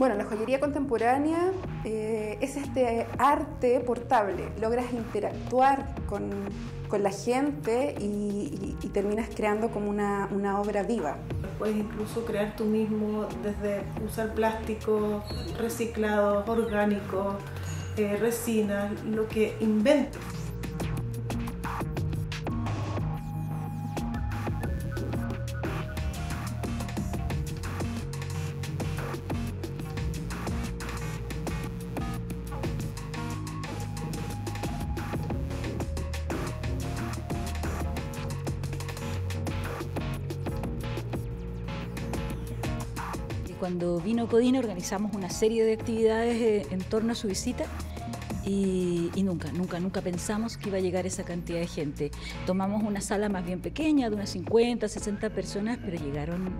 Bueno, la joyería contemporánea es este arte portable. Logras interactuar con la gente y terminas creando como una obra viva. Puedes incluso crear tú mismo desde usar plásticos reciclados, orgánicos, resinas, lo que inventes. Cuando vino Codina organizamos una serie de actividades en torno a su visita y nunca pensamos que iba a llegar esa cantidad de gente. Tomamos una sala más bien pequeña, de unas 50, 60 personas, pero llegaron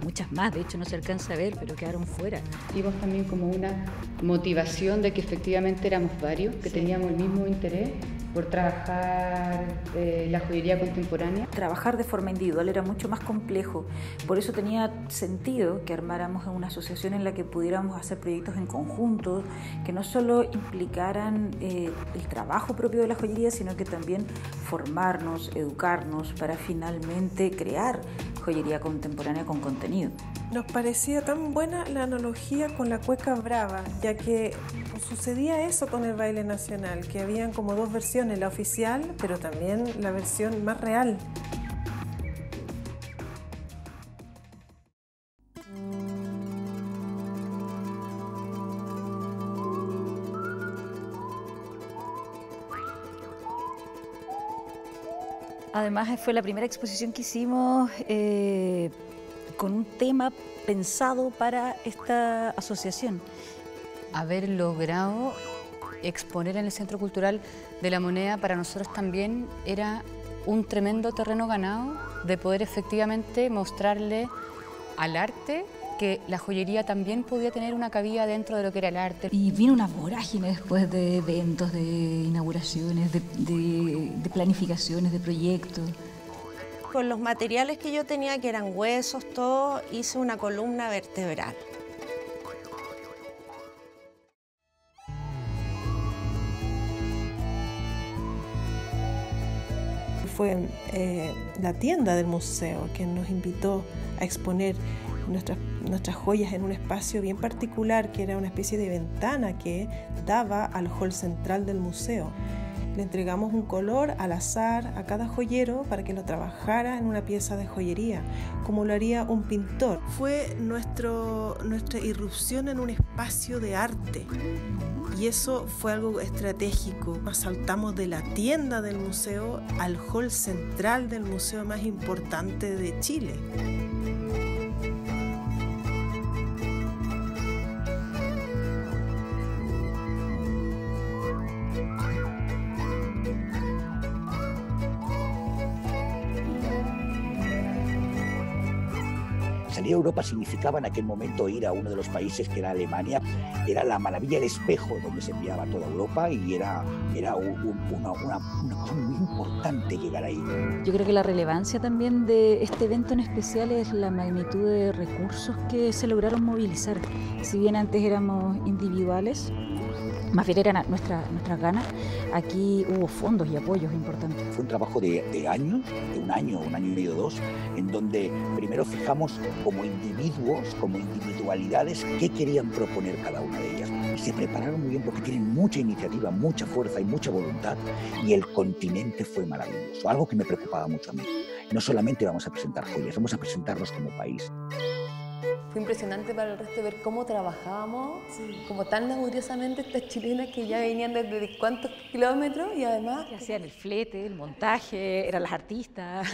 muchas más, de hecho no se alcanza a ver, pero quedaron fuera. Vimos también como una motivación de que efectivamente éramos varios, que teníamos el mismo interés por trabajar la joyería contemporánea. Trabajar de forma individual era mucho más complejo, por eso tenía sentido que armáramos una asociación en la que pudiéramos hacer proyectos en conjunto, que no solo implicaran el trabajo propio de la joyería, sino que también formarnos, educarnos para finalmente crear joyería contemporánea con contenido. Nos parecía tan buena la analogía con la cueca brava, ya que sucedía eso con el baile nacional, que habían como dos versiones, la oficial, pero también la versión más real. Además fue la primera exposición que hicimos con un tema pensado para esta asociación. Haber logrado exponer en el Centro Cultural de la Moneda para nosotros también era un tremendo terreno ganado de poder efectivamente mostrarle al arte que la joyería también podía tener una cabida dentro de lo que era el arte. Y vino una vorágine después de eventos, de inauguraciones, de planificaciones, de proyectos. Con los materiales que yo tenía, que eran huesos, todo, hice una columna vertebral. Fue la tienda del museo que nos invitó a exponer nuestras joyas en un espacio bien particular, que era una especie de ventana que daba al hall central del museo. Le entregamos un color al azar a cada joyero para que lo trabajara en una pieza de joyería, como lo haría un pintor. Fue nuestra irrupción en un espacio de arte. Y eso fue algo estratégico. Saltamos de la tienda del museo al hall central del museo más importante de Chile. Salir a Europa significaba en aquel momento ir a uno de los países que era Alemania, era la maravilla del espejo donde se enviaba toda Europa y era una cosa muy importante llegar ahí. Yo creo que la relevancia también de este evento en especial es la magnitud de recursos que se lograron movilizar. Si bien antes éramos individuales, más bien eran nuestras ganas, aquí hubo fondos y apoyos importantes. Fue un trabajo de años, de un año y medio, 2, en donde primero fijamos como individuos, como individualidades, qué querían proponer cada una de ellas. Y se prepararon muy bien porque tienen mucha iniciativa, mucha fuerza y mucha voluntad, y el continente fue maravilloso, algo que me preocupaba mucho a mí. No solamente vamos a presentar joyas, vamos a presentarlos como país. Fue impresionante para el resto ver cómo trabajábamos, como tan laboriosamente estas chilenas que ya venían desde cuántos kilómetros y además... Que hacían el flete, el montaje, eran las artistas.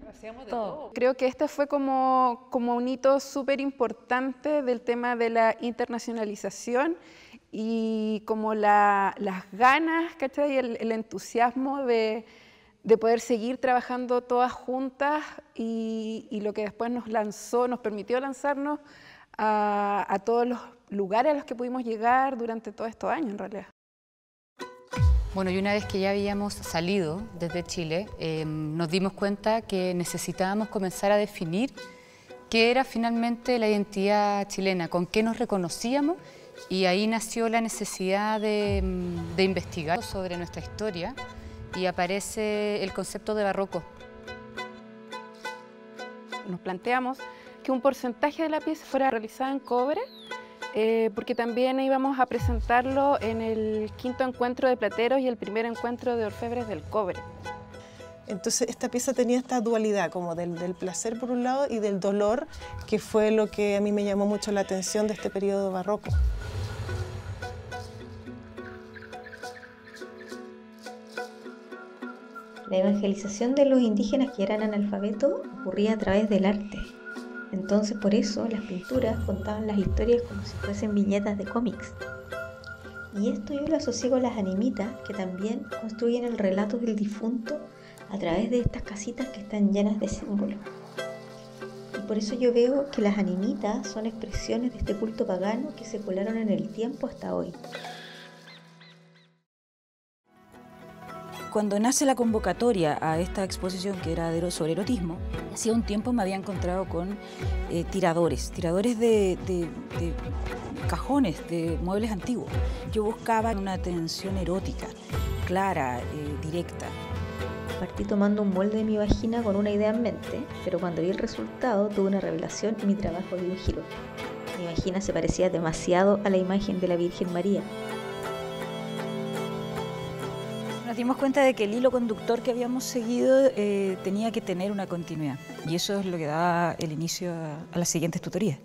Hacíamos de todo. Creo que este fue como un hito súper importante del tema de la internacionalización y como las ganas, ¿cachai? El entusiasmo de poder seguir trabajando todas juntas y lo que después nos permitió lanzarnos a todos los lugares a los que pudimos llegar durante todos estos años en realidad. Bueno, y una vez que ya habíamos salido desde Chile, nos dimos cuenta que necesitábamos comenzar a definir qué era finalmente la identidad chilena, con qué nos reconocíamos, y ahí nació la necesidad de investigar sobre nuestra historia y aparece el concepto de barroco. Nos planteamos que un porcentaje de la pieza fuera realizada en cobre, porque también íbamos a presentarlo en el 5º encuentro de plateros y el 1er encuentro de orfebres del cobre. Entonces esta pieza tenía esta dualidad, como del placer por un lado y del dolor, que fue lo que a mí me llamó mucho la atención de este periodo barroco. La evangelización de los indígenas que eran analfabetos ocurría a través del arte. Entonces, por eso, las pinturas contaban las historias como si fuesen viñetas de cómics. Y esto yo lo asocio con las animitas, que también construyen el relato del difunto a través de estas casitas que están llenas de símbolos. Y por eso yo veo que las animitas son expresiones de este culto pagano que se colaron en el tiempo hasta hoy. Cuando nace la convocatoria a esta exposición que era sobre erotismo, hacía un tiempo me había encontrado con tiradores de cajones, de muebles antiguos. Yo buscaba una tensión erótica, clara, directa. Partí tomando un molde de mi vagina con una idea en mente, pero cuando vi el resultado tuve una revelación y mi trabajo dio un giro. Mi vagina se parecía demasiado a la imagen de la Virgen María. Nos dimos cuenta de que el hilo conductor que habíamos seguido tenía que tener una continuidad, y eso es lo que da el inicio a las siguientes tutorías.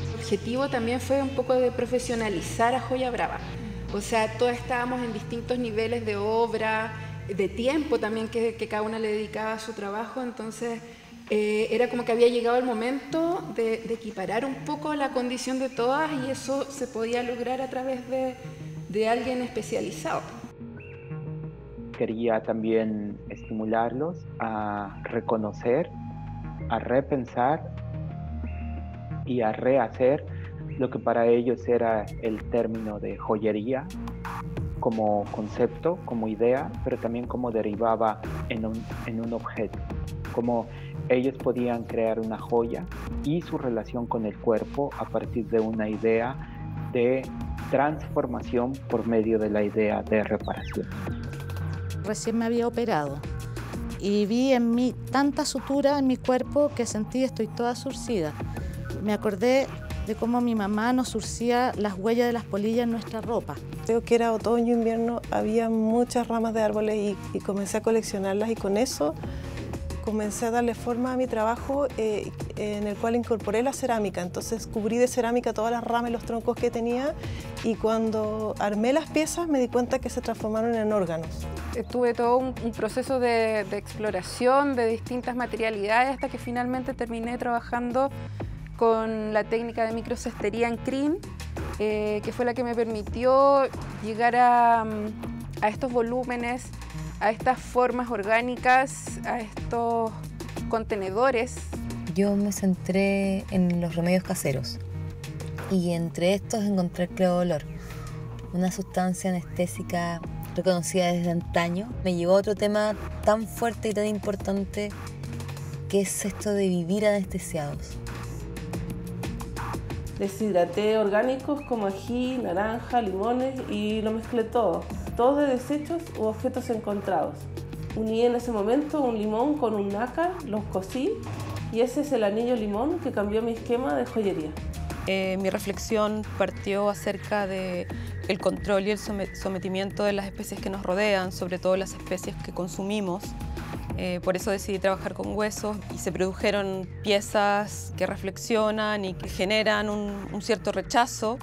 El objetivo también fue un poco de profesionalizar a Joya Brava. O sea, todos estábamos en distintos niveles de obra, de tiempo también que cada una le dedicaba a su trabajo, entonces era como que había llegado el momento de equiparar un poco la condición de todas, y eso se podía lograr a través de alguien especializado. Quería también estimularlos a reconocer, a repensar y a rehacer lo que para ellos era el término de joyería como concepto, como idea, pero también como derivaba en un objeto, como ellos podían crear una joya y su relación con el cuerpo a partir de una idea de transformación por medio de la idea de reparación. Recién me había operado y vi en mí tanta sutura en mi cuerpo que sentí estoy toda surcida. Me acordé de cómo mi mamá nos surcía las huellas de las polillas en nuestra ropa. Creo que era otoño, invierno, había muchas ramas de árboles y comencé a coleccionarlas, y con eso comencé a darle forma a mi trabajo, en el cual incorporé la cerámica. Entonces cubrí de cerámica todas las ramas y los troncos que tenía, y cuando armé las piezas me di cuenta que se transformaron en órganos. Tuve todo un proceso de exploración de distintas materialidades hasta que finalmente terminé trabajando con la técnica de microcestería en crin, que fue la que me permitió llegar a estos volúmenes, a estas formas orgánicas, a estos contenedores. Yo me centré en los remedios caseros y entre estos encontré el cleodolor, una sustancia anestésica reconocida desde antaño. Me llevó a otro tema tan fuerte y tan importante, que es esto de vivir anestesiados. Deshidraté orgánicos como ají, naranja, limones y lo mezclé todo. Todos de desechos u objetos encontrados. Uní en ese momento un limón con un nácar, los cocí, y ese es el anillo limón que cambió mi esquema de joyería. Mi reflexión partió acerca del control y el sometimiento de las especies que nos rodean, sobre todo las especies que consumimos. Por eso decidí trabajar con huesos y se produjeron piezas que reflexionan y que generan un cierto rechazo.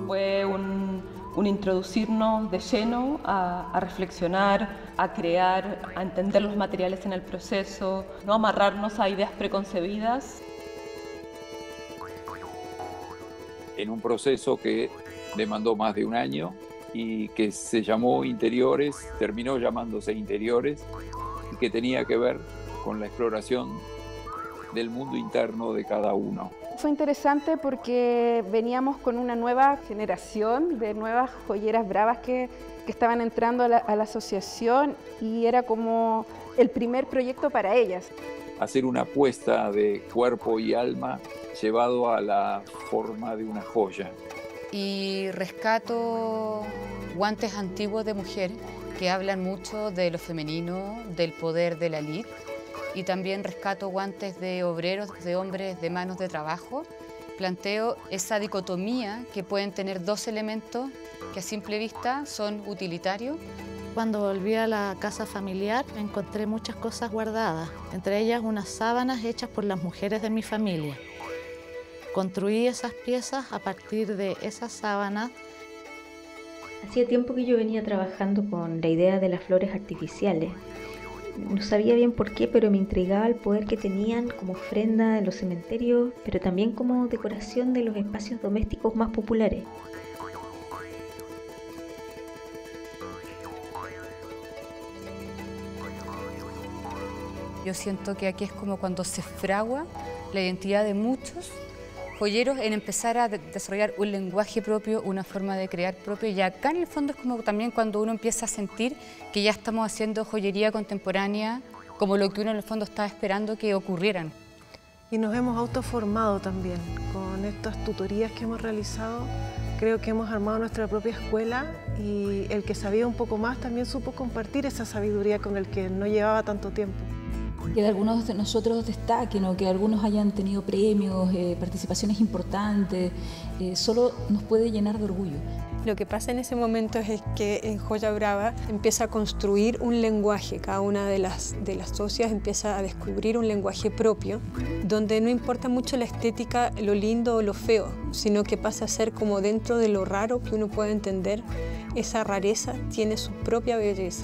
Fue un introducirnos de lleno a reflexionar, a crear, a entender los materiales en el proceso, no amarrarnos a ideas preconcebidas. En un proceso que demandó más de un año y que se llamó Interiores, terminó llamándose Interiores, y que tenía que ver con la exploración del mundo interno de cada uno. Fue interesante porque veníamos con una nueva generación de nuevas joyeras bravas que estaban entrando a la asociación y era como el primer proyecto para ellas. Hacer una apuesta de cuerpo y alma llevado a la forma de una joya. Y rescato guantes antiguos de mujer que hablan mucho de lo femenino, del poder de la lid. Y también rescato guantes de obreros, de hombres de manos de trabajo. Planteo esa dicotomía que pueden tener dos elementos que a simple vista son utilitarios. Cuando volví a la casa familiar encontré muchas cosas guardadas, entre ellas unas sábanas hechas por las mujeres de mi familia. Construí esas piezas a partir de esas sábanas. Hacía tiempo que yo venía trabajando con la idea de las flores artificiales. No sabía bien por qué, pero me intrigaba el poder que tenían como ofrenda en los cementerios, pero también como decoración de los espacios domésticos más populares. Yo siento que aquí es como cuando se fragua la identidad de muchos joyeros en empezar a desarrollar un lenguaje propio, una forma de crear propio, y acá en el fondo es como también cuando uno empieza a sentir que ya estamos haciendo joyería contemporánea como lo que uno en el fondo estaba esperando que ocurrieran. Y nos hemos autoformado también con estas tutorías que hemos realizado. Creo que hemos armado nuestra propia escuela y el que sabía un poco más también supo compartir esa sabiduría con el que no llevaba tanto tiempo. Que algunos de nosotros destaquen o que algunos hayan tenido premios, participaciones importantes, solo nos puede llenar de orgullo. Lo que pasa en ese momento es que en Joya Brava empieza a construir un lenguaje, cada una de las socias empieza a descubrir un lenguaje propio, donde no importa mucho la estética, lo lindo o lo feo, sino que pasa a ser como dentro de lo raro que uno puede entender, esa rareza tiene su propia belleza.